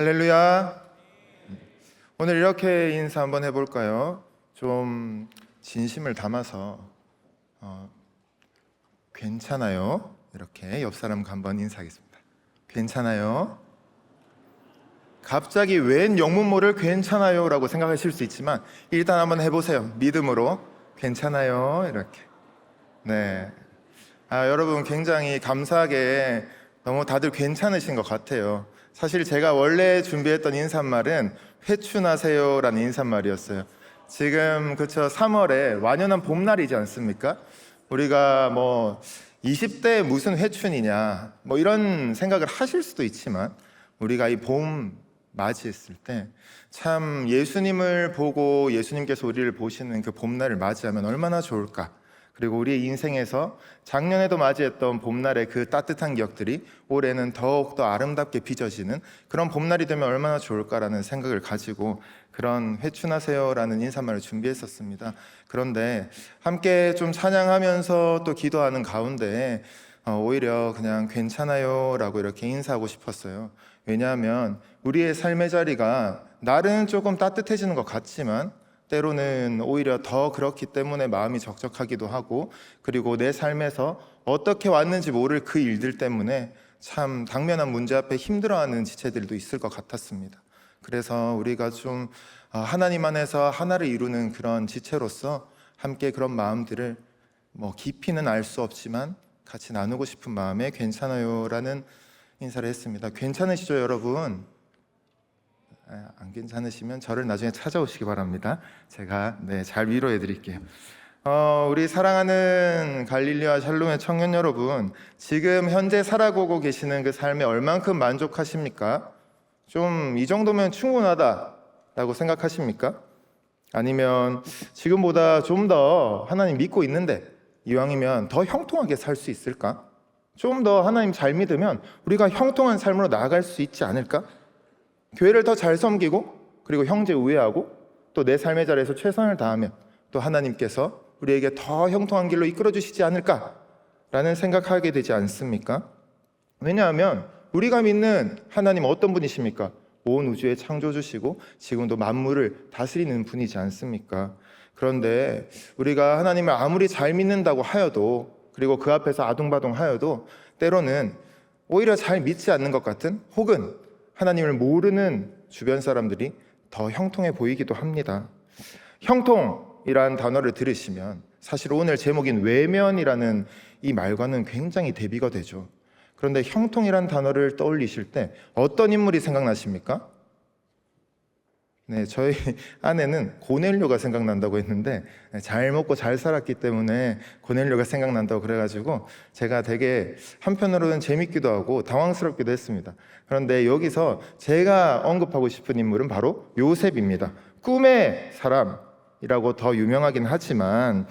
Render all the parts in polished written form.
할렐루야. 오늘 이렇게 인사 한번 해볼까요? 좀 진심을 담아서 괜찮아요? 이렇게 옆 사람과 한번 인사하겠습니다. 괜찮아요? 갑자기 웬 영문모를 괜찮아요 라고 생각하실 수 있지만 일단 한번 해보세요. 믿음으로 괜찮아요. 이렇게. 네. 여러분 굉장히 감사하게 너무 다들 괜찮으신 것 같아요. 사실 제가 원래 준비했던 인사말은 회춘하세요라는 인사말이었어요. 지금 그쵸 3월에 완연한 봄날이지 않습니까? 우리가 20대에 무슨 회춘이냐 이런 생각을 하실 수도 있지만 우리가 이 봄 맞이했을 때 참 예수님을 보고 예수님께서 우리를 보시는 그 봄날을 맞이하면 얼마나 좋을까. 그리고 우리의 인생에서 작년에도 맞이했던 봄날의 그 따뜻한 기억들이 올해는 더욱더 아름답게 빚어지는 그런 봄날이 되면 얼마나 좋을까라는 생각을 가지고 그런 회춘하세요라는 인사말을 준비했었습니다. 그런데 함께 좀 찬양하면서 또 기도하는 가운데 오히려 그냥 괜찮아요라고 이렇게 인사하고 싶었어요. 왜냐하면 우리의 삶의 자리가 날은 조금 따뜻해지는 것 같지만 때로는 오히려 더 그렇기 때문에 마음이 적적하기도 하고, 그리고 내 삶에서 어떻게 왔는지 모를 그 일들 때문에 참 당면한 문제 앞에 힘들어하는 지체들도 있을 것 같았습니다. 그래서 우리가 좀 하나님 안에서 하나를 이루는 그런 지체로서 함께 그런 마음들을 깊이는 알 수 없지만 같이 나누고 싶은 마음에 괜찮아요라는 인사를 했습니다. 괜찮으시죠, 여러분? 안 괜찮으시면 저를 나중에 찾아오시기 바랍니다. 제가 잘 위로해 드릴게요. 우리 사랑하는 갈릴리와 샬롬의 청년 여러분, 지금 현재 살아가고 계시는 그 삶에 얼만큼 만족하십니까? 좀 이 정도면 충분하다라고 생각하십니까? 아니면 지금보다 좀 더 하나님 믿고 있는데 이왕이면 더 형통하게 살 수 있을까? 좀 더 하나님 잘 믿으면 우리가 형통한 삶으로 나아갈 수 있지 않을까? 교회를 더 잘 섬기고 그리고 형제 우애하고 또 내 삶의 자리에서 최선을 다하면 또 하나님께서 우리에게 더 형통한 길로 이끌어 주시지 않을까라는 생각하게 되지 않습니까? 왜냐하면 우리가 믿는 하나님 어떤 분이십니까? 온 우주의 창조주시고 지금도 만물을 다스리는 분이지 않습니까? 그런데 우리가 하나님을 아무리 잘 믿는다고 하여도, 그리고 그 앞에서 아둥바둥 하여도 때로는 오히려 잘 믿지 않는 것 같은, 혹은 하나님을 모르는 주변 사람들이 더 형통해 보이기도 합니다. 형통이라는 단어를 들으시면 사실 오늘 제목인 외면이라는 이 말과는 굉장히 대비가 되죠. 그런데 형통이라는 단어를 떠올리실 때 어떤 인물이 생각나십니까? 저희 아내는 고넬료가 생각난다고 했는데 잘 먹고 잘 살았기 때문에 고넬료가 생각난다고 그래가지고 제가 되게 한편으로는 재밌기도 하고 당황스럽기도 했습니다. 그런데 여기서 제가 언급하고 싶은 인물은 바로 요셉입니다. 꿈의 사람이라고 더 유명하긴 하지만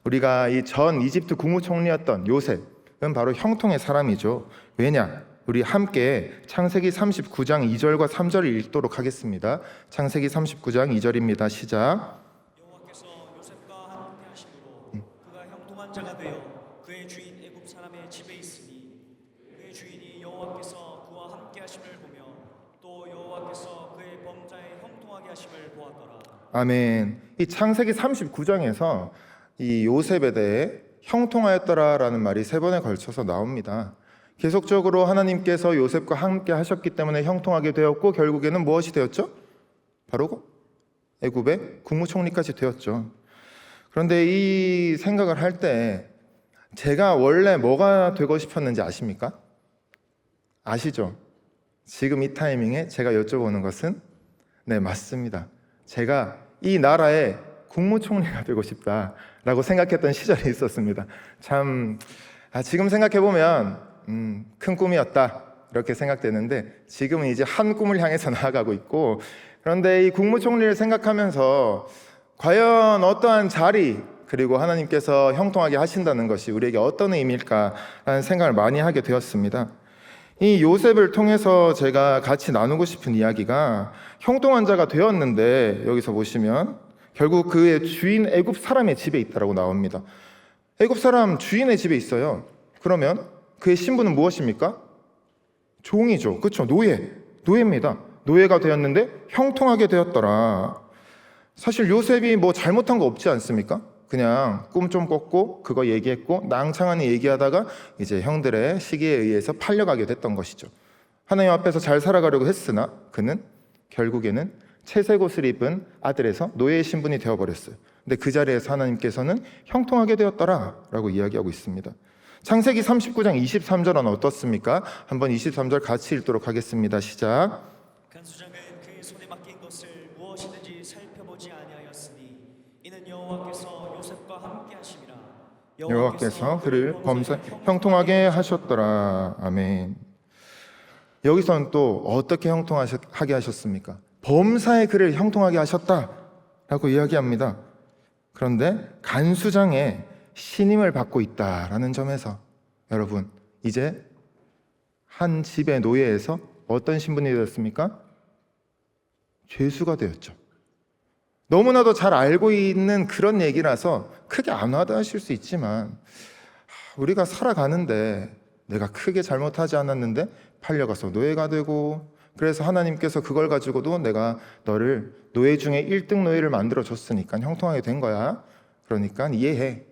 우리가 이 전 이집트 국무총리였던 요셉은 바로 형통의 사람이죠. 왜냐? 우리 함께 창세기 39장 2절과 3절을 읽도록 하겠습니다. 창세기 39장 2절입니다. 시작. 여호와께서 요셉과 함께 하심으로 그가 형통한 자가 되어 그의 주인 애굽 사람의 집에 있으니 그의 주인이 여호와께서 그와 함께 하심을 보며 또 여호와께서 그의 범자에 형통하게 하심을 보았더라. 아멘. 이 창세기 39장에서 이 요셉에 대해 형통하였더라라는 말이 3번에 걸쳐서 나옵니다. 계속적으로 하나님께서 요셉과 함께 하셨기 때문에 형통하게 되었고 결국에는 무엇이 되었죠? 바로 애굽의 국무총리까지 되었죠. 그런데 이 생각을 할 때 제가 원래 뭐가 되고 싶었는지 아십니까? 아시죠? 지금 이 타이밍에 제가 여쭤보는 것은 맞습니다. 제가 이 나라의 국무총리가 되고 싶다라고 생각했던 시절이 있었습니다. 참 지금 생각해보면 큰 꿈이었다 이렇게 생각되는데 지금은 이제 한 꿈을 향해서 나아가고 있고, 그런데 이 국무총리를 생각하면서 과연 어떠한 자리 그리고 하나님께서 형통하게 하신다는 것이 우리에게 어떤 의미일까라는 생각을 많이 하게 되었습니다. 이 요셉을 통해서 제가 같이 나누고 싶은 이야기가 형통한 자가 되었는데 여기서 보시면 결국 그의 주인 애굽 사람의 집에 있다라고 나옵니다. 애굽 사람 주인의 집에 있어요. 그러면 그의 신분은 무엇입니까? 종이죠. 그렇죠. 노예입니다. 노예가 되었는데 형통하게 되었더라. 사실 요셉이 뭐 잘못한 거 없지 않습니까? 그냥 꿈 좀 꿨고 그거 얘기했고 낭창하니 얘기하다가 이제 형들의 시기에 의해서 팔려가게 됐던 것이죠. 하나님 앞에서 잘 살아가려고 했으나 그는 결국에는 채색 옷을 입은 아들에서 노예의 신분이 되어버렸어요. 근데 그 자리에서 하나님께서는 형통하게 되었더라 라고 이야기하고 있습니다. 창세기 39장 23절은 어떻습니까? 한번 23절 같이 읽도록 하겠습니다. 시작. 간수장은 그의 손에 맡긴 것을 무엇이든지 살펴보지 아니하였으니 이는 여호와께서 요셉과 함께 하심이라. 여호와께서 그를 형통하게 하셨더라. 아멘. 여기서는 또 어떻게 형통하게 하셨습니까? 범사에 그를 형통하게 하셨다라고 이야기합니다. 그런데 간수장의 신임을 받고 있다라는 점에서 여러분 이제 한 집의 노예에서 어떤 신분이 되었습니까? 죄수가 되었죠. 너무나도 잘 알고 있는 그런 얘기라서 크게 안 와닿으실 수 있지만 우리가 살아가는데 내가 크게 잘못하지 않았는데 팔려가서 노예가 되고 그래서 하나님께서 그걸 가지고도 내가 너를 노예 중에 1등 노예를 만들어 줬으니까 형통하게 된 거야. 그러니까 이해해.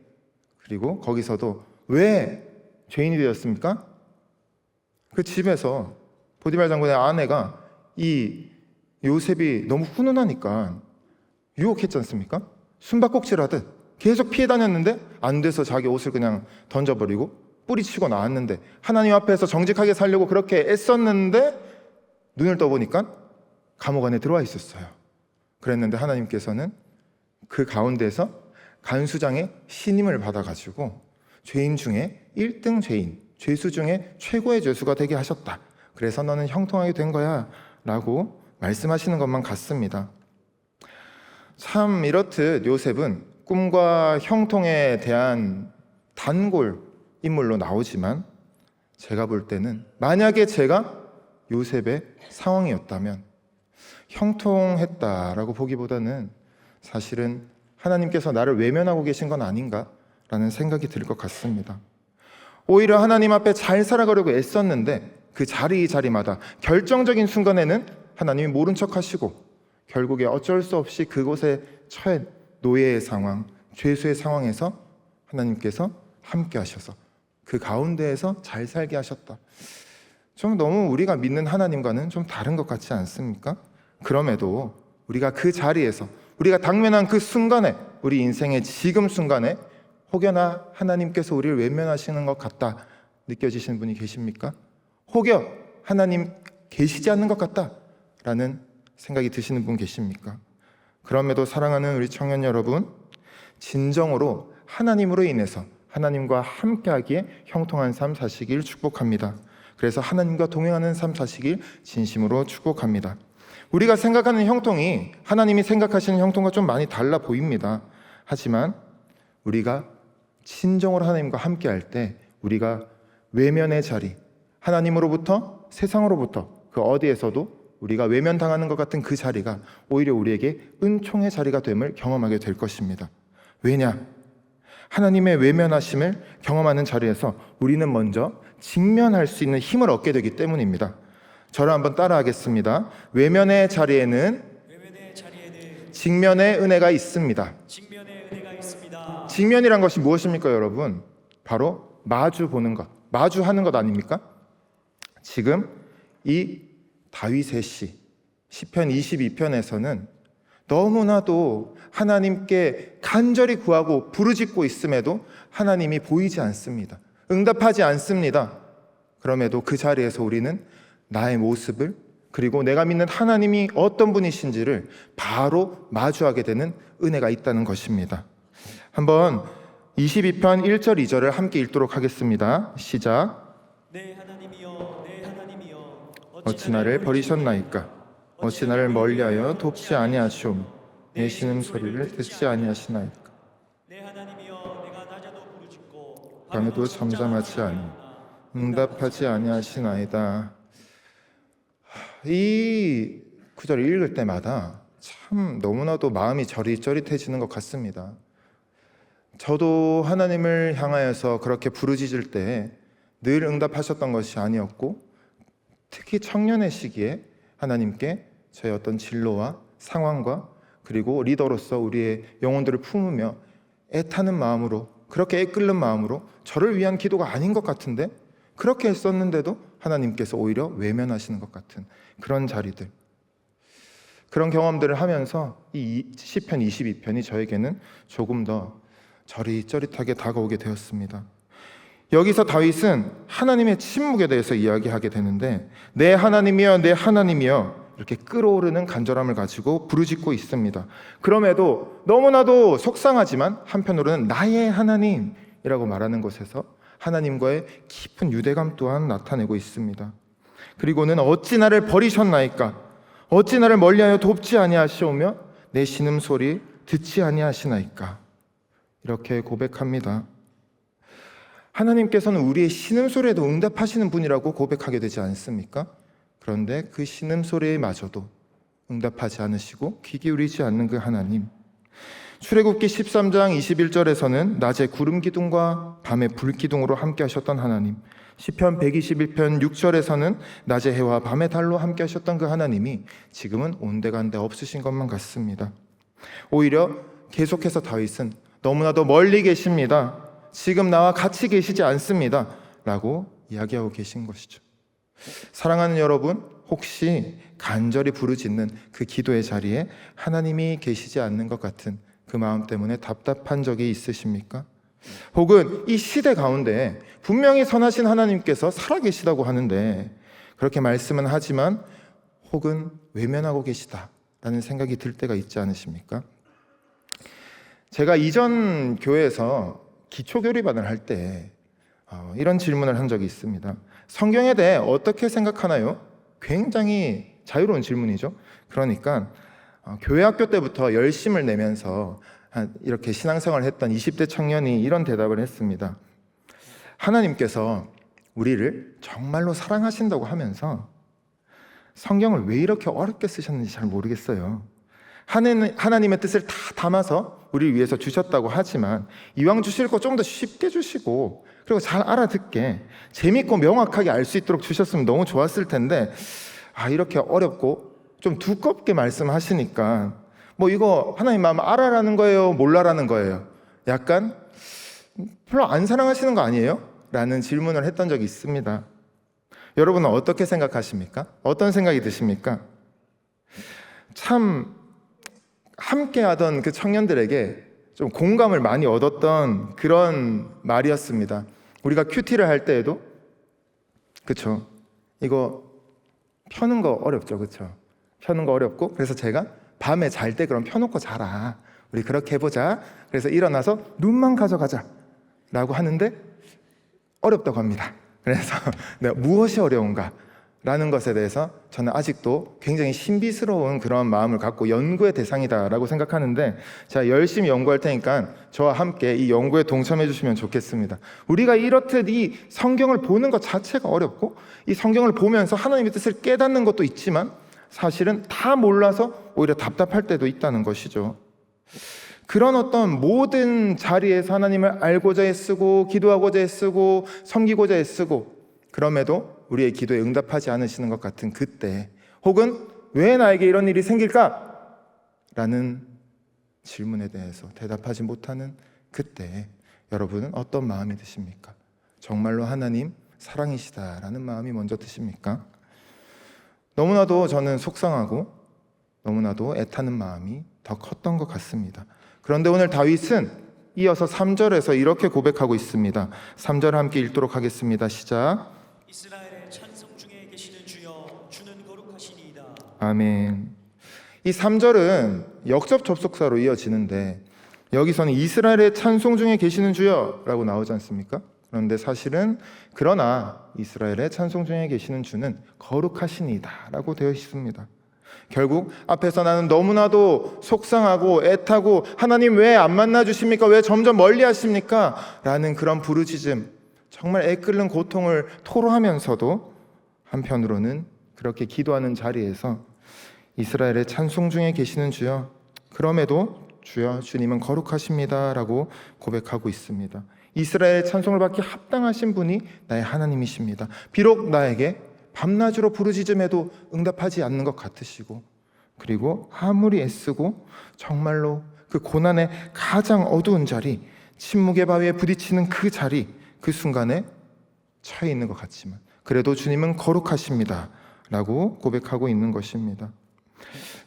그리고 거기서도 왜 죄인이 되었습니까? 그 집에서 보디발 장군의 아내가 이 요셉이 너무 훈훈하니까 유혹했지 않습니까? 숨바꼭질하듯 계속 피해 다녔는데 안 돼서 자기 옷을 그냥 던져버리고 뿌리치고 나왔는데 하나님 앞에서 정직하게 살려고 그렇게 애썼는데 눈을 떠보니까 감옥 안에 들어와 있었어요. 그랬는데 하나님께서는 그 가운데서 간수장의 신임을 받아가지고 죄인 중에 1등 죄인, 죄수 중에 최고의 죄수가 되게 하셨다. 그래서 너는 형통하게 된 거야 라고 말씀하시는 것만 같습니다. 참 이렇듯 요셉은 꿈과 형통에 대한 단골 인물로 나오지만 제가 볼 때는 만약에 제가 요셉의 상황이었다면 형통했다라고 보기보다는 사실은 하나님께서 나를 외면하고 계신 건 아닌가라는 생각이 들 것 같습니다. 오히려 하나님 앞에 잘 살아가려고 애썼는데 그 자리마다 결정적인 순간에는 하나님이 모른 척 하시고 결국에 어쩔 수 없이 그곳에 처해 노예의 상황, 죄수의 상황에서 하나님께서 함께 하셔서 그 가운데에서 잘 살게 하셨다. 좀 너무 우리가 믿는 하나님과는 좀 다른 것 같지 않습니까? 그럼에도 우리가 그 자리에서 우리가 당면한 그 순간에 우리 인생의 지금 순간에 혹여나 하나님께서 우리를 외면하시는 것 같다 느껴지시는 분이 계십니까? 혹여 하나님 계시지 않는 것 같다라는 생각이 드시는 분 계십니까? 그럼에도 사랑하는 우리 청년 여러분, 진정으로 하나님으로 인해서 하나님과 함께하기에 형통한 삶 사시길 축복합니다. 그래서 하나님과 동행하는 삶 사시길 진심으로 축복합니다. 우리가 생각하는 형통이 하나님이 생각하시는 형통과 좀 많이 달라 보입니다. 하지만 우리가 진정으로 하나님과 함께할 때 우리가 외면의 자리, 하나님으로부터 세상으로부터 그 어디에서도 우리가 외면당하는 것 같은 그 자리가 오히려 우리에게 은총의 자리가 됨을 경험하게 될 것입니다. 왜냐? 하나님의 외면하심을 경험하는 자리에서 우리는 먼저 직면할 수 있는 힘을 얻게 되기 때문입니다. 저를 한번 따라하겠습니다. 외면의 자리에는 직면의 은혜가 있습니다. 직면이란 것이 무엇입니까, 여러분? 바로 마주 보는 것, 마주하는 것 아닙니까? 지금 이 다윗의 시편 22편에서는 너무나도 하나님께 간절히 구하고 부르짖고 있음에도 하나님이 보이지 않습니다. 응답하지 않습니다. 그럼에도 그 자리에서 우리는 나의 모습을 그리고 내가 믿는 하나님이 어떤 분이신지를 바로 마주하게 되는 은혜가 있다는 것입니다. 한번 22편 1절 2절을 함께 읽도록 하겠습니다. 시작. 내 하나님이여 내 하나님이여 어찌 나를 버리셨나이까? 어찌 나를 멀리하여 돕지 아니하시오? 내 신음소리를 듣지 아니하시나이까? 내 하나님이여 내가 낮에도 부르짖고 밤에도 잠잠하지 아니 응답하지 아니하시나이다. 이 구절을 읽을 때마다 참 너무나도 마음이 저릿저릿해지는 것 같습니다. 저도 하나님을 향하여서 그렇게 부르짖을 때 늘 응답하셨던 것이 아니었고 특히 청년의 시기에 하나님께 저의 어떤 진로와 상황과 그리고 리더로서 우리의 영혼들을 품으며 애타는 마음으로, 그렇게 애끓는 마음으로 저를 위한 기도가 아닌 것 같은데 그렇게 했었는데도 하나님께서 오히려 외면하시는 것 같은 그런 자리들, 그런 경험들을 하면서 이 시편 22편이 저에게는 조금 더 저릿저릿하게 다가오게 되었습니다. 여기서 다윗은 하나님의 침묵에 대해서 이야기하게 되는데, 내 하나님이여 내 하나님이여 이렇게 끓어오르는 간절함을 가지고 부르짖고 있습니다. 그럼에도 너무나도 속상하지만 한편으로는 나의 하나님이라고 말하는 것에서 하나님과의 깊은 유대감 또한 나타내고 있습니다. 그리고는 어찌 나를 버리셨나이까, 어찌 나를 멀리하여 돕지 아니하시오며 내 신음소리 듣지 아니하시나이까, 이렇게 고백합니다. 하나님께서는 우리의 신음소리에도 응답하시는 분이라고 고백하게 되지 않습니까? 그런데 그 신음소리마저도 응답하지 않으시고 귀 기울이지 않는 그 하나님, 출애굽기 13장 21절에서는 낮에 구름 기둥과 밤에 불 기둥으로 함께 하셨던 하나님, 시편 121편 6절에서는 낮에 해와 밤에 달로 함께 하셨던 그 하나님이 지금은 온데간데 없으신 것만 같습니다. 오히려 계속해서 다윗은 너무나도 멀리 계십니다, 지금 나와 같이 계시지 않습니다 라고 이야기하고 계신 것이죠. 사랑하는 여러분, 혹시 간절히 부르짖는 그 기도의 자리에 하나님이 계시지 않는 것 같은 그 마음 때문에 답답한 적이 있으십니까? 혹은 이 시대 가운데 분명히 선하신 하나님께서 살아계시다고 하는데 그렇게 말씀은 하지만 혹은 외면하고 계시다라는 생각이 들 때가 있지 않으십니까? 제가 이전 교회에서 기초교리반을 할 때 이런 질문을 한 적이 있습니다. 성경에 대해 어떻게 생각하나요? 굉장히 자유로운 질문이죠. 그러니까 교회 학교 때부터 열심을 내면서 이렇게 신앙생활을 했던 20대 청년이 이런 대답을 했습니다. 하나님께서 우리를 정말로 사랑하신다고 하면서 성경을 왜 이렇게 어렵게 쓰셨는지 잘 모르겠어요. 하나님의 뜻을 다 담아서 우리를 위해서 주셨다고 하지만 이왕 주실 거 좀 더 쉽게 주시고 그리고 잘 알아듣게 재밌고 명확하게 알 수 있도록 주셨으면 너무 좋았을 텐데 이렇게 어렵고 좀 두껍게 말씀하시니까 뭐 이거 하나님 마음 알아라는 거예요? 몰라라는 거예요? 약간 별로 안 사랑하시는 거 아니에요? 라는 질문을 했던 적이 있습니다. 여러분은 어떻게 생각하십니까? 어떤 생각이 드십니까? 참 함께 하던 그 청년들에게 좀 공감을 많이 얻었던 그런 말이었습니다. 우리가 큐티를 할 때에도 그쵸, 이거 펴는 거 어렵죠, 그쵸? 펴는 거 어렵고 그래서 제가 밤에 잘 때 그럼 펴놓고 자라, 우리 그렇게 해보자. 그래서 일어나서 눈만 가져가자 라고 하는데 어렵다고 합니다. 그래서 내가 무엇이 어려운가 라는 것에 대해서 저는 아직도 굉장히 신비스러운 그런 마음을 갖고 연구의 대상이다라고 생각하는데, 제가 열심히 연구할 테니까 저와 함께 이 연구에 동참해 주시면 좋겠습니다. 우리가 이렇듯 이 성경을 보는 것 자체가 어렵고 이 성경을 보면서 하나님의 뜻을 깨닫는 것도 있지만 사실은 다 몰라서 오히려 답답할 때도 있다는 것이죠. 그런 어떤 모든 자리에서 하나님을 알고자 애쓰고 기도하고자 애쓰고 섬기고자 애쓰고 그럼에도 우리의 기도에 응답하지 않으시는 것 같은 그때, 혹은 왜 나에게 이런 일이 생길까? 라는 질문에 대해서 대답하지 못하는 그때 여러분은 어떤 마음이 드십니까? 정말로 하나님 사랑이시다라는 마음이 먼저 드십니까? 너무나도 저는 속상하고 너무나도 애타는 마음이 더 컸던 것 같습니다. 그런데 오늘 다윗은 이어서 3절에서 이렇게 고백하고 있습니다. 3절 함께 읽도록 하겠습니다. 시작. 이스라엘의 찬성 중에 계시는 주여, 주는 거룩하시니이다. 아멘. 이 3절은 역접 접속사로 이어지는데 여기서는 이스라엘의 찬송 중에 계시는 주여 라고 나오지 않습니까? 그런데 사실은 그러나 이스라엘의 찬송 중에 계시는 주는 거룩하시니이다 라고 되어 있습니다. 결국 앞에서 나는 너무나도 속상하고 애타고 하나님 왜 안 만나주십니까? 왜 점점 멀리 하십니까? 라는 그런 부르짖음, 정말 애끓는 고통을 토로하면서도 한편으로는 그렇게 기도하는 자리에서 이스라엘의 찬송 중에 계시는 주여, 그럼에도 주여 주님은 거룩하십니다 라고 고백하고 있습니다. 이스라엘의 찬송을 받기 합당하신 분이 나의 하나님이십니다. 비록 나에게 밤낮으로 부르짖음해도 응답하지 않는 것 같으시고, 그리고 아무리 애쓰고 정말로 그 고난의 가장 어두운 자리, 침묵의 바위에 부딪히는 그 자리, 그 순간에 처해 있는 것 같지만 그래도 주님은 거룩하십니다 라고 고백하고 있는 것입니다.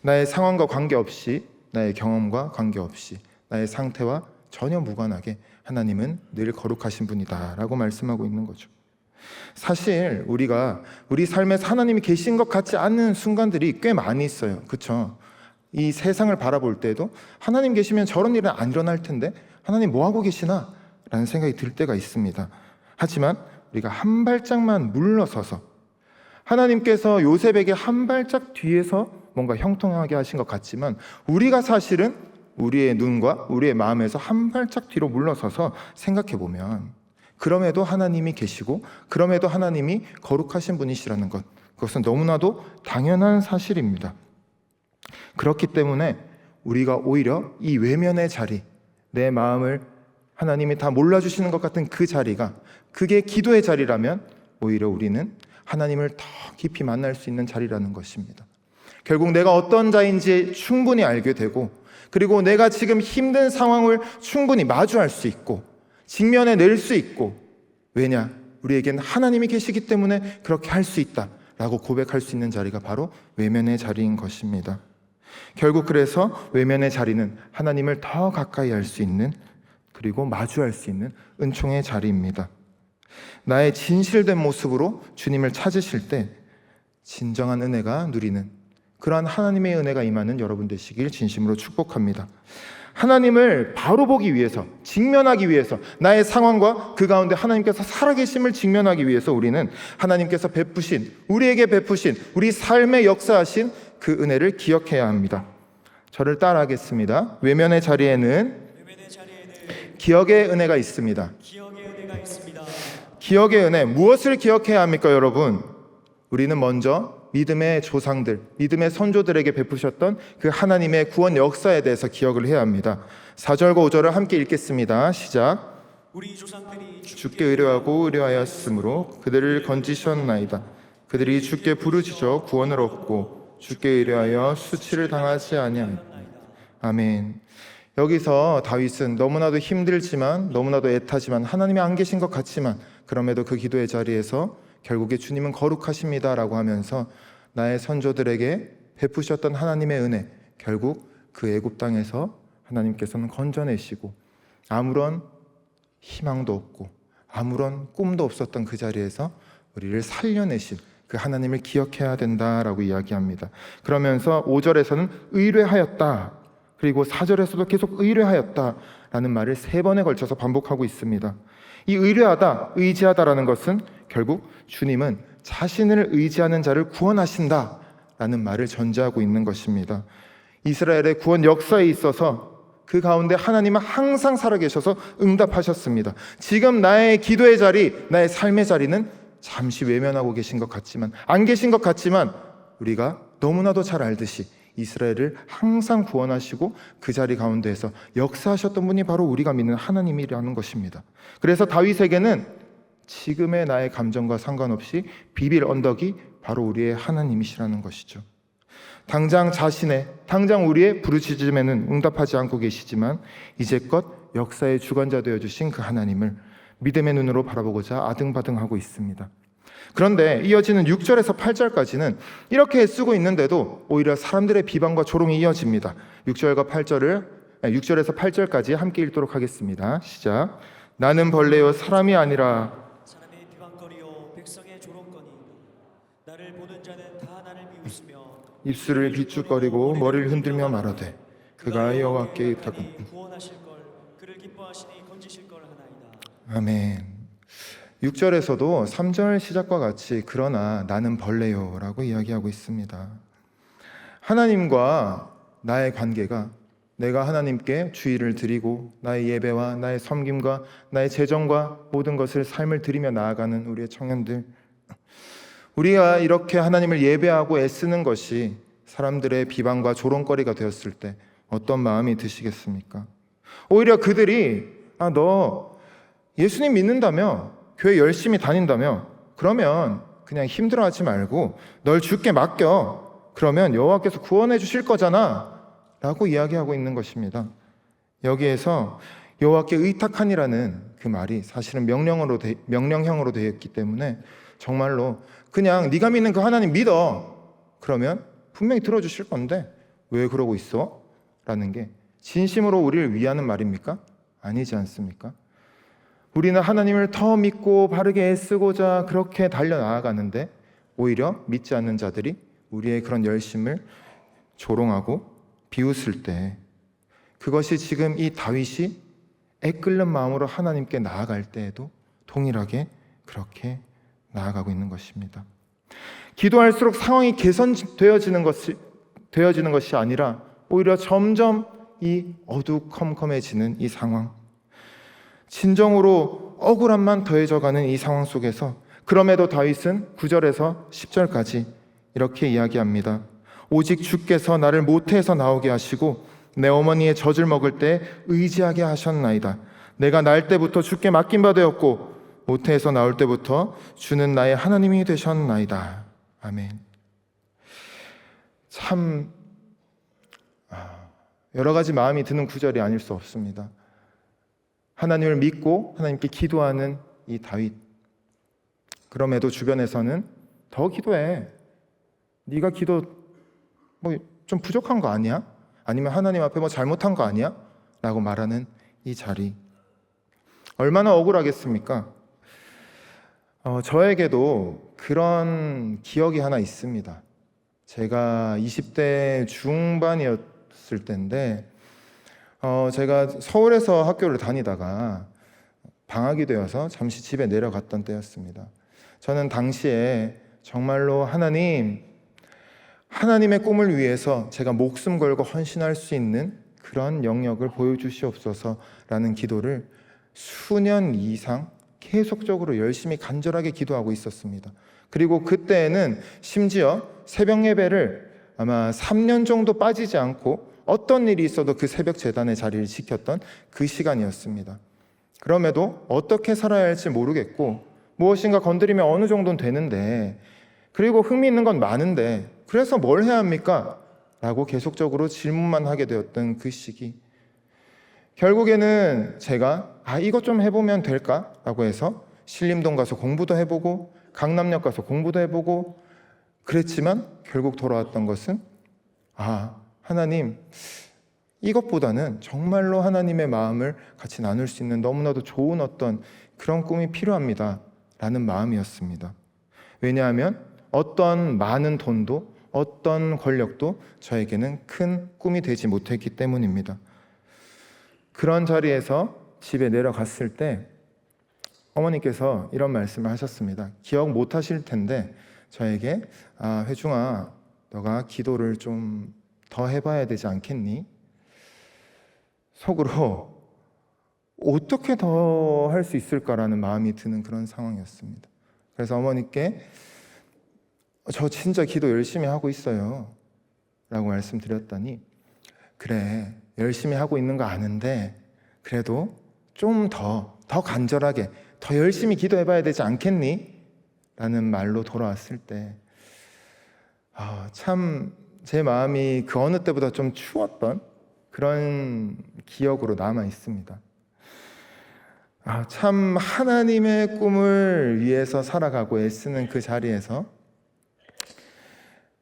나의 상황과 관계없이, 나의 경험과 관계없이, 나의 상태와 전혀 무관하게 하나님은 늘 거룩하신 분이다 라고 말씀하고 있는 거죠. 사실 우리가 우리 삶에서 하나님이 계신 것 같지 않은 순간들이 꽤 많이 있어요. 그렇죠? 이 세상을 바라볼 때도 하나님 계시면 저런 일은 안 일어날 텐데 하나님 뭐 하고 계시나? 라는 생각이 들 때가 있습니다. 하지만 우리가 한 발짝만 물러서서 하나님께서 요셉에게 한 발짝 뒤에서 뭔가 형통하게 하신 것 같지만 우리가 사실은 우리의 눈과 우리의 마음에서 한 발짝 뒤로 물러서서 생각해 보면 그럼에도 하나님이 계시고 그럼에도 하나님이 거룩하신 분이시라는 것, 그것은 너무나도 당연한 사실입니다. 그렇기 때문에 우리가 오히려 이 외면의 자리, 내 마음을 하나님이 다 몰라주시는 것 같은 그 자리가, 그게 기도의 자리라면 오히려 우리는 하나님을 더 깊이 만날 수 있는 자리라는 것입니다. 결국 내가 어떤 자인지 충분히 알게 되고, 그리고 내가 지금 힘든 상황을 충분히 마주할 수 있고 직면해 낼 수 있고, 왜냐? 우리에겐 하나님이 계시기 때문에 그렇게 할 수 있다라고 고백할 수 있는 자리가 바로 외면의 자리인 것입니다. 결국 그래서 외면의 자리는 하나님을 더 가까이 할 수 있는, 그리고 마주할 수 있는 은총의 자리입니다. 나의 진실된 모습으로 주님을 찾으실 때 진정한 은혜가 누리는 그러한 하나님의 은혜가 임하는 여러분 되시길 진심으로 축복합니다. 하나님을 바로 보기 위해서, 직면하기 위해서, 나의 상황과 그 가운데 하나님께서 살아계심을 직면하기 위해서 우리는 하나님께서 베푸신, 우리에게 베푸신, 우리 삶에 역사하신 그 은혜를 기억해야 합니다. 저를 따라하겠습니다. 외면의 자리에는 기억의 은혜가 있습니다. 기억의 은혜, 무엇을 기억해야 합니까, 여러분? 우리는 먼저 믿음의 조상들, 믿음의 선조들에게 베푸셨던 그 하나님의 구원 역사에 대해서 기억을 해야 합니다. 4절과 5절을 함께 읽겠습니다. 시작. 우리 조상들이 주께 의뢰하고 의뢰하였으므로 그들을 건지셨나이다. 그들이 주께 부르짖어 구원을 얻고 주께 의뢰하여 수치를 당하지 아니하였다. 아멘. 여기서 다윗은 너무나도 힘들지만, 너무나도 애타지만, 하나님이 안 계신 것 같지만 그럼에도 그 기도의 자리에서 결국에 주님은 거룩하십니다 라고 하면서 나의 선조들에게 베푸셨던 하나님의 은혜, 결국 그 애굽 땅에서 하나님께서는 건져내시고 아무런 희망도 없고 아무런 꿈도 없었던 그 자리에서 우리를 살려내신 그 하나님을 기억해야 된다라고 이야기합니다. 그러면서 5절에서는 의뢰하였다, 그리고 4절에서도 계속 의뢰하였다라는 말을 3번에 걸쳐서 반복하고 있습니다. 이 의뢰하다, 의지하다라는 것은 결국 주님은 자신을 의지하는 자를 구원하신다라는 말을 전제하고 있는 것입니다. 이스라엘의 구원 역사에 있어서 그 가운데 하나님은 항상 살아계셔서 응답하셨습니다. 지금 나의 기도의 자리, 나의 삶의 자리는 잠시 외면하고 계신 것 같지만, 안 계신 것 같지만 우리가 너무나도 잘 알듯이 이스라엘을 항상 구원하시고 그 자리 가운데에서 역사하셨던 분이 바로 우리가 믿는 하나님이라는 것입니다. 그래서 다윗에게는 지금의 나의 감정과 상관없이 비빌 언덕이 바로 우리의 하나님이시라는 것이죠. 당장 우리의 부르짖음에는 응답하지 않고 계시지만 이제껏 역사의 주관자 되어주신 그 하나님을 믿음의 눈으로 바라보고자 아등바등하고 있습니다. 그런데 이어지는 6절에서 8절까지는 이렇게 애쓰고 있는데도 오히려 사람들의 비방과 조롱이 이어집니다. 6절에서 8절까지 함께 읽도록 하겠습니다. 시작. 나는 벌레요 사람이 아니라 사람의 비방거리요 백성의 조롱거니 나를 보는 자는 다 나를 비웃으며 입술을 비축거리고 머리를 흔들며 말하되 그가 여호와께 의탁은 구원하실 걸, 그를 기뻐하시니 건지실 걸 하나이다. 아멘. 6절에서도 3절 시작과 같이 그러나 나는 벌레요 라고 이야기하고 있습니다. 하나님과 나의 관계가, 내가 하나님께 주의를 드리고 나의 예배와 나의 섬김과 나의 재정과 모든 것을 삶을 드리며 나아가는 우리의 청년들, 우리가 이렇게 하나님을 예배하고 애쓰는 것이 사람들의 비방과 조롱거리가 되었을 때 어떤 마음이 드시겠습니까? 오히려 그들이 너 예수님 믿는다며, 교회 열심히 다닌다며, 그러면 그냥 힘들어하지 말고 널 주께 맡겨. 그러면 여호와께서 구원해 주실 거잖아 라고 이야기하고 있는 것입니다. 여기에서 여호와께 의탁하니라는 그 말이 사실은 명령형으로 되어 있기 때문에 정말로 그냥 네가 믿는 그 하나님 믿어. 그러면 분명히 들어주실 건데 왜 그러고 있어? 라는 게 진심으로 우리를 위하는 말입니까? 아니지 않습니까? 우리는 하나님을 더 믿고 바르게 애쓰고자 그렇게 달려나아가는데 오히려 믿지 않는 자들이 우리의 그런 열심을 조롱하고 비웃을 때, 그것이 지금 이 다윗이 애끓는 마음으로 하나님께 나아갈 때에도 동일하게 그렇게 나아가고 있는 것입니다. 기도할수록 상황이 개선되어지는 것이 아니라 오히려 점점 이 어두컴컴해지는 이 상황, 진정으로 억울함만 더해져가는 이 상황 속에서 그럼에도 다윗은 9절에서 10절까지 이렇게 이야기합니다. 오직 주께서 나를 모태에서 나오게 하시고 내 어머니의 젖을 먹을 때 의지하게 하셨나이다. 내가 날 때부터 주께 맡긴 바 되었고 모태에서 나올 때부터 주는 나의 하나님이 되셨나이다. 아멘. 참 여러 가지 마음이 드는 구절이 아닐 수 없습니다. 하나님을 믿고 하나님께 기도하는 이 다윗, 그럼에도 주변에서는 더 기도해. 네가 기도 좀 부족한 거 아니야? 아니면 하나님 앞에 잘못한 거 아니야? 라고 말하는 이 자리, 얼마나 억울하겠습니까? 저에게도 그런 기억이 하나 있습니다. 제가 20대 중반이었을 때인데 제가 서울에서 학교를 다니다가 방학이 되어서 잠시 집에 내려갔던 때였습니다. 저는 당시에 정말로 하나님의 꿈을 위해서 제가 목숨 걸고 헌신할 수 있는 그런 영역을 보여주시옵소서라는 기도를 수년 이상 계속적으로 열심히 간절하게 기도하고 있었습니다. 그리고 그때에는 심지어 새벽 예배를 아마 3년 정도 빠지지 않고 어떤 일이 있어도 그 새벽 제단의 자리를 지켰던 그 시간이었습니다. 그럼에도 어떻게 살아야 할지 모르겠고 무엇인가 건드리면 어느 정도는 되는데, 그리고 흥미있는 건 많은데 그래서 뭘 해야 합니까? 라고 계속적으로 질문만 하게 되었던 그 시기, 결국에는 제가 이것 좀 해보면 될까? 라고 해서 신림동 가서 공부도 해보고 강남역 가서 공부도 해보고 그랬지만 결국 돌아왔던 것은 하나님, 이것보다는 정말로 하나님의 마음을 같이 나눌 수 있는 너무나도 좋은 어떤 그런 꿈이 필요합니다 라는 마음이었습니다. 왜냐하면 어떤 많은 돈도 어떤 권력도 저에게는 큰 꿈이 되지 못했기 때문입니다. 그런 자리에서 집에 내려갔을 때 어머니께서 이런 말씀을 하셨습니다. 기억 못 하실 텐데 저에게 회중아, 너가 기도를 좀 더 해봐야 되지 않겠니? 속으로 어떻게 더 할 수 있을까라는 마음이 드는 그런 상황이었습니다. 그래서 어머니께 저 진짜 기도 열심히 하고 있어요 라고 말씀드렸더니, 그래 열심히 하고 있는 거 아는데 그래도 좀 더 간절하게 더 열심히 기도해봐야 되지 않겠니? 라는 말로 돌아왔을 때 참 제 마음이 그 어느 때보다 좀 추웠던 그런 기억으로 남아 있습니다. 참 하나님의 꿈을 위해서 살아가고 애쓰는 그 자리에서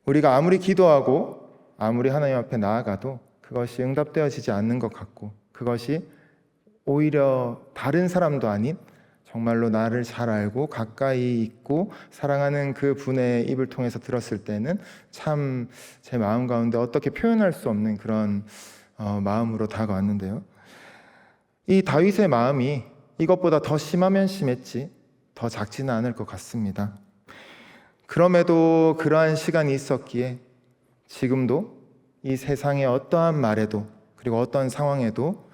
우리가 아무리 기도하고 아무리 하나님 앞에 나아가도 그것이 응답되어지지 않는 것 같고, 그것이 오히려 다른 사람도 아닌 정말로 나를 잘 알고 가까이 있고 사랑하는 그 분의 입을 통해서 들었을 때는 참 제 마음 가운데 어떻게 표현할 수 없는 그런 마음으로 다가왔는데요. 이 다윗의 마음이 이것보다 더 심하면 심했지 더 작지는 않을 것 같습니다. 그럼에도 그러한 시간이 있었기에 지금도 이 세상의 어떠한 말에도 그리고 어떠한 상황에도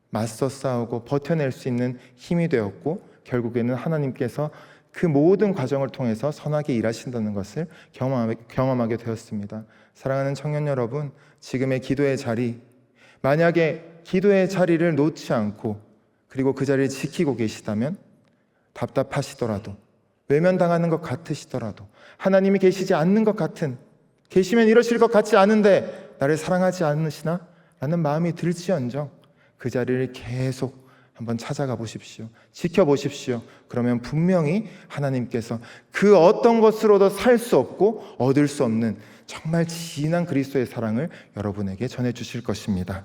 맞서 싸우고 버텨낼 수 있는 힘이 되었고, 결국에는 하나님께서 그 모든 과정을 통해서 선하게 일하신다는 것을 경험하게 되었습니다. 사랑하는 청년 여러분, 지금의 기도의 자리, 만약에 기도의 자리를 놓지 않고 그리고 그 자리를 지키고 계시다면 답답하시더라도 외면당하는 것 같으시더라도, 하나님이 계시지 않는 것 같은, 계시면 이러실 것 같지 않은데 나를 사랑하지 않으시나? 라는 마음이 들지언정 그 자리를 계속 한번 찾아가 보십시오. 지켜보십시오. 그러면 분명히 하나님께서 그 어떤 것으로도 살 수 없고 얻을 수 없는 정말 진한 그리스도의 사랑을 여러분에게 전해주실 것입니다.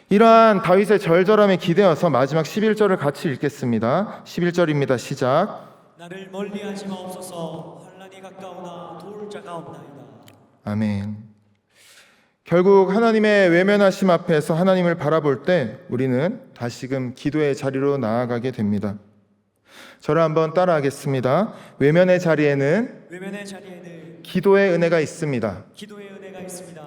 이러한 다윗의 절절함에 기대어서 마지막 11절을 같이 읽겠습니다. 11절입니다. 시작. 나를 멀리하지 마옵소서. 환난이 가까우나 도울 자가 없나이다. 아멘. 결국 하나님의 외면하심 앞에서 하나님을 바라볼 때 우리는 다시금 기도의 자리로 나아가게 됩니다. 저를 한번 따라하겠습니다. 외면의 자리에는 기도의 은혜가 있습니다. 기도의 은혜가 있습니다.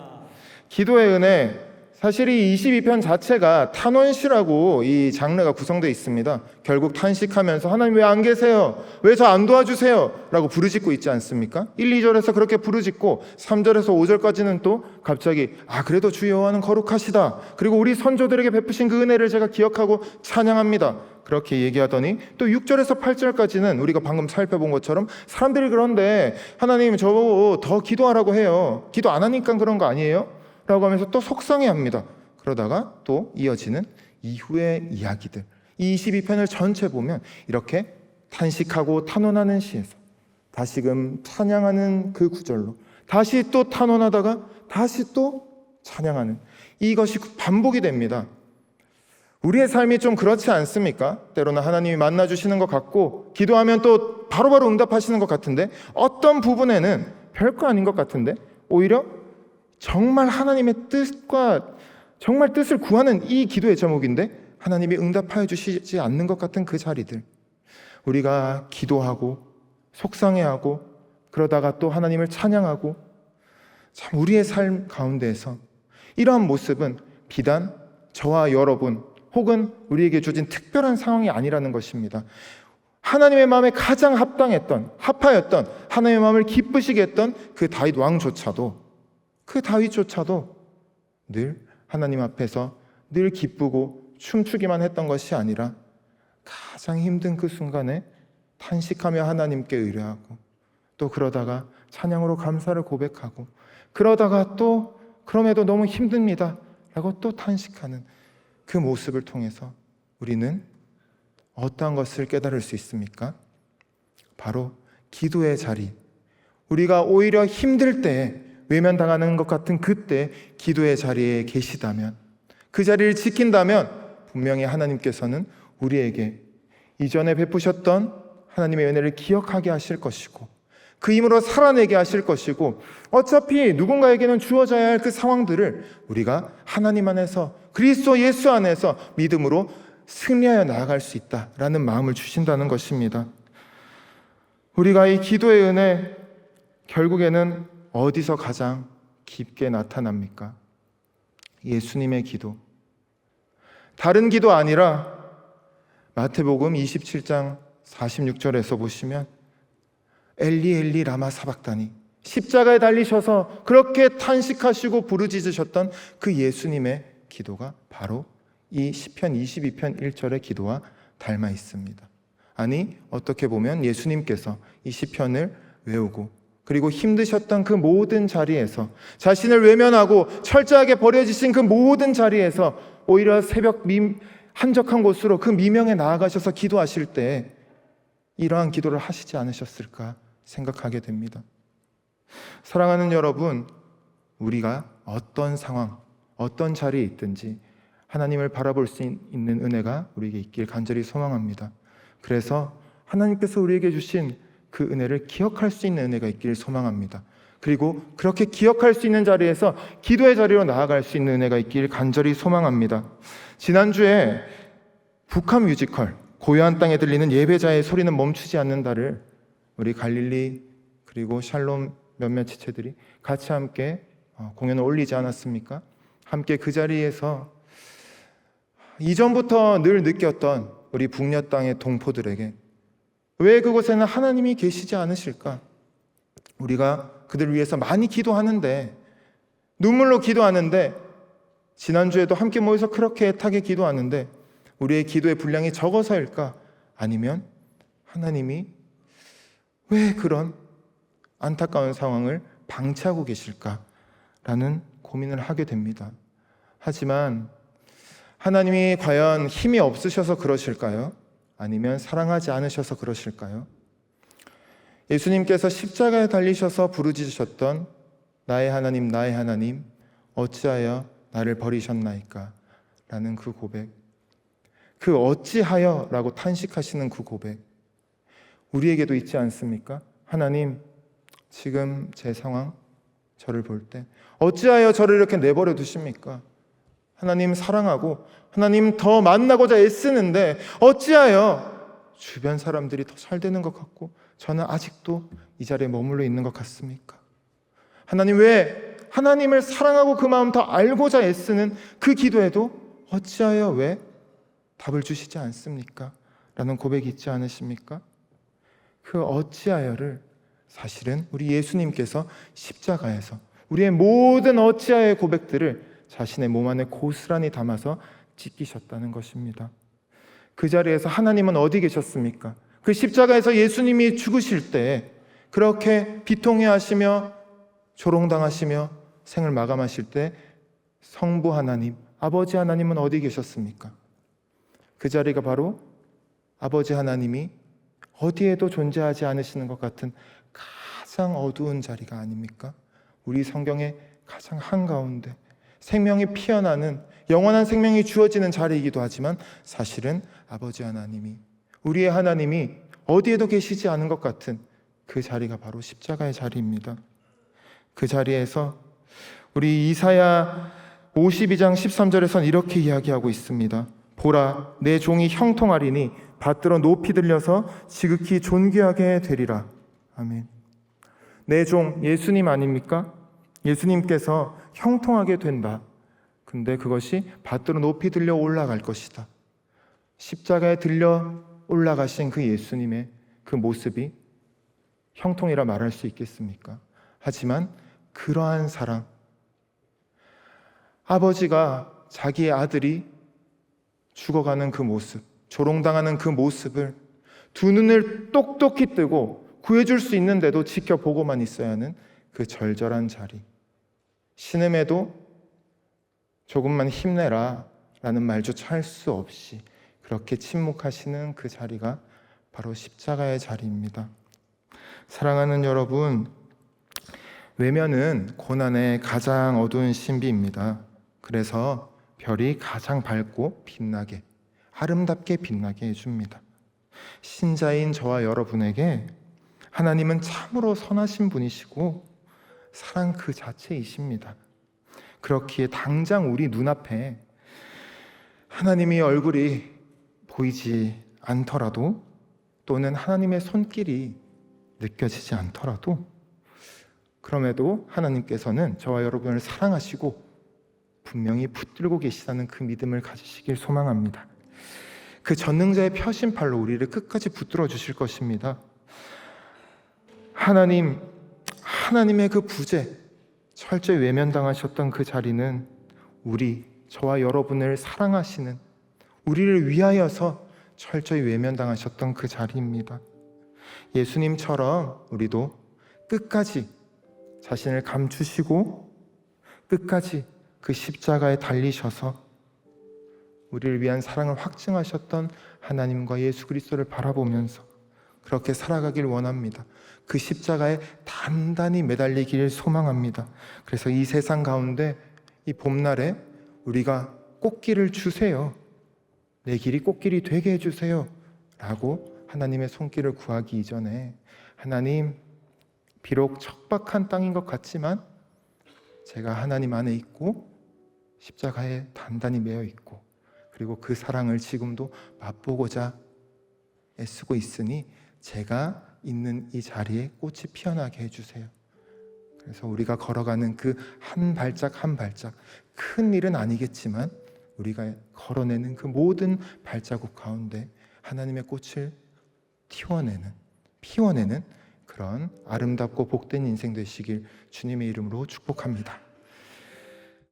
기도의 은혜, 사실 이 22편 자체가 탄원시라고 이 장르가 구성되어 있습니다. 결국 탄식하면서 하나님 왜 안 계세요? 왜 저 안 도와주세요? 라고 부르짖고 있지 않습니까? 1, 2절에서 그렇게 부르짖고 3절에서 5절까지는 또 갑자기 그래도 주 여호와는 거룩하시다. 그리고 우리 선조들에게 베푸신 그 은혜를 제가 기억하고 찬양합니다. 그렇게 얘기하더니 또 6절에서 8절까지는 우리가 방금 살펴본 것처럼 사람들이 그런데 하나님 저 더 기도하라고 해요. 기도 안 하니까 그런 거 아니에요? 라고 하면서 또 속상해합니다. 그러다가 또 이어지는 이후의 이야기들, 이 22편을 전체 보면 이렇게 탄식하고 탄원하는 시에서 다시금 찬양하는 그 구절로 다시 또 탄원하다가 다시 또 찬양하는, 이것이 반복이 됩니다. 우리의 삶이 좀 그렇지 않습니까? 때로는 하나님이 만나주시는 것 같고 기도하면 또 바로바로 응답하시는 것 같은데, 어떤 부분에는 별거 아닌 것 같은데 오히려 정말 하나님의 뜻과 정말 뜻을 구하는 이 기도의 제목인데 하나님이 응답하여 주시지 않는 것 같은 그 자리들, 우리가 기도하고 속상해하고 그러다가 또 하나님을 찬양하고, 참 우리의 삶 가운데에서 이러한 모습은 비단 저와 여러분 혹은 우리에게 주어진 특별한 상황이 아니라는 것입니다. 하나님의 마음에 가장 합하였던 하나님의 마음을 기쁘시게 했던 그 다윗 왕조차도, 그 다윗조차도 늘 하나님 앞에서 늘 기쁘고 춤추기만 했던 것이 아니라 가장 힘든 그 순간에 탄식하며 하나님께 의뢰하고 또 그러다가 찬양으로 감사를 고백하고 그러다가 또 그럼에도 너무 힘듭니다 라고 또 탄식하는 그 모습을 통해서 우리는 어떠한 것을 깨달을 수 있습니까? 바로 기도의 자리, 우리가 오히려 힘들 때에 외면당하는 것 같은 그때 기도의 자리에 계시다면, 그 자리를 지킨다면 분명히 하나님께서는 우리에게 이전에 베푸셨던 하나님의 은혜를 기억하게 하실 것이고 그 힘으로 살아내게 하실 것이고, 어차피 누군가에게는 주어져야 할 그 상황들을 우리가 하나님 안에서 그리스도 예수 안에서 믿음으로 승리하여 나아갈 수 있다라는 마음을 주신다는 것입니다. 우리가 이 기도의 은혜 결국에는 어디서 가장 깊게 나타납니까? 예수님의 기도. 다른 기도 아니라 마태복음 27장 46절에서 보시면 엘리 엘리 라마 사박다니, 십자가에 달리셔서 그렇게 탄식하시고 부르짖으셨던 그 예수님의 기도가 바로 이 시편 22편 1절의 기도와 닮아 있습니다. 아니, 어떻게 보면 예수님께서 이 시편을 외우고 그리고 힘드셨던 그 모든 자리에서, 자신을 외면하고 철저하게 버려지신 그 모든 자리에서 오히려 새벽 한적한 곳으로 그 미명에 나아가셔서 기도하실 때 이러한 기도를 하시지 않으셨을까 생각하게 됩니다. 사랑하는 여러분, 우리가 어떤 상황, 어떤 자리에 있든지 하나님을 바라볼 수 있는 은혜가 우리에게 있길 간절히 소망합니다. 그래서 하나님께서 우리에게 주신 그 은혜를 기억할 수 있는 은혜가 있기를 소망합니다. 그리고 그렇게 기억할 수 있는 자리에서 기도의 자리로 나아갈 수 있는 은혜가 있기를 간절히 소망합니다. 지난주에 북한 뮤지컬 고요한 땅에 들리는 예배자의 소리는 멈추지 않는다를 우리 갈릴리 그리고 샬롬 몇몇 지체들이 같이 함께 공연을 올리지 않았습니까? 함께 그 자리에서 이전부터 늘 느꼈던 우리 북녘 땅의 동포들에게 왜 그곳에는 하나님이 계시지 않으실까? 우리가 그들을 위해서 많이 기도하는데, 눈물로 기도하는데, 지난주에도 함께 모여서 그렇게 애타게 기도하는데 우리의 기도의 분량이 적어서일까? 아니면 하나님이 왜 그런 안타까운 상황을 방치하고 계실까라는 고민을 하게 됩니다. 하지만 하나님이 과연 힘이 없으셔서 그러실까요? 아니면 사랑하지 않으셔서 그러실까요? 예수님께서 십자가에 달리셔서 부르짖으셨던 나의 하나님 어찌하여 나를 버리셨나이까? 라는 그 고백, 그 어찌하여 라고 탄식하시는 그 고백, 우리에게도 있지 않습니까? 하나님, 지금 제 상황, 저를 볼 때 어찌하여 저를 이렇게 내버려 두십니까? 하나님 사랑하고 하나님 더 만나고자 애쓰는데 어찌하여 주변 사람들이 더 잘 되는 것 같고 저는 아직도 이 자리에 머물러 있는 것 같습니까? 하나님, 왜 하나님을 사랑하고 그 마음 더 알고자 애쓰는 그 기도에도 어찌하여 왜 답을 주시지 않습니까? 라는 고백이 있지 않으십니까? 그 어찌하여를 사실은 우리 예수님께서 십자가에서 우리의 모든 어찌하여의 고백들을 자신의 몸 안에 고스란히 담아서 찢기셨다는 것입니다. 그 자리에서 하나님은 어디 계셨습니까? 그 십자가에서 예수님이 죽으실 때 그렇게 비통해하시며 조롱당하시며 생을 마감하실 때 성부 하나님, 아버지 하나님은 어디 계셨습니까? 그 자리가 바로 아버지 하나님이 어디에도 존재하지 않으시는 것 같은 가장 어두운 자리가 아닙니까? 우리 성경의 가장 한가운데 생명이 피어나는 영원한 생명이 주어지는 자리이기도 하지만 사실은 아버지 하나님이, 우리의 하나님이 어디에도 계시지 않은 것 같은 그 자리가 바로 십자가의 자리입니다. 그 자리에서 우리 이사야 52장 13절에서는 이렇게 이야기하고 있습니다. 보라, 내 종이 형통하리니 받들어 높이 들려서 지극히 존귀하게 되리라. 아멘. 내 종 예수님 아닙니까? 예수님께서 형통하게 된다. 근데 그것이 받들어 높이 들려 올라갈 것이다. 십자가에 들려 올라가신 그 예수님의 그 모습이 형통이라 말할 수 있겠습니까? 하지만 그러한 사랑, 아버지가 자기의 아들이 죽어가는 그 모습, 조롱당하는 그 모습을 두 눈을 똑똑히 뜨고 구해줄 수 있는데도 지켜보고만 있어야 하는 그 절절한 자리, 신음에도 조금만 힘내라 라는 말조차 할 수 없이 그렇게 침묵하시는 그 자리가 바로 십자가의 자리입니다. 사랑하는 여러분, 외면은 고난의 가장 어두운 신비입니다. 그래서 별이 가장 밝고 빛나게, 아름답게 빛나게 해줍니다. 신자인 저와 여러분에게 하나님은 참으로 선하신 분이시고 사랑 그 자체이십니다. 그렇기에 당장 우리 눈앞에 하나님의 얼굴이 보이지 않더라도, 또는 하나님의 손길이 느껴지지 않더라도, 그럼에도 하나님께서는 저와 여러분을 사랑하시고 분명히 붙들고 계시다는 그 믿음을 가지시길 소망합니다. 그 전능자의 펴신팔로 우리를 끝까지 붙들어 주실 것입니다. 하나님의 그 부재, 철저히 외면당하셨던 그 자리는 저와 여러분을 사랑하시는, 우리를 위하여서 철저히 외면당하셨던 그 자리입니다. 예수님처럼 우리도 끝까지 자신을 감추시고 끝까지 그 십자가에 달리셔서 우리를 위한 사랑을 확증하셨던 하나님과 예수 그리스도를 바라보면서 그렇게 살아가길 원합니다. 그 십자가에 단단히 매달리기를 소망합니다. 그래서 이 세상 가운데 이 봄날에 우리가 꽃길을 주세요, 내 길이 꽃길이 되게 해주세요 라고 하나님의 손길을 구하기 이전에, 하나님, 비록 척박한 땅인 것 같지만 제가 하나님 안에 있고 십자가에 단단히 매여 있고 그리고 그 사랑을 지금도 맛보고자 애쓰고 있으니 제가 있는 이 자리에 꽃이 피어나게 해주세요. 그래서 우리가 걸어가는 그 한 발짝 한 발짝, 큰 일은 아니겠지만 우리가 걸어내는 그 모든 발자국 가운데 하나님의 꽃을 피워내는 그런 아름답고 복된 인생 되시길 주님의 이름으로 축복합니다.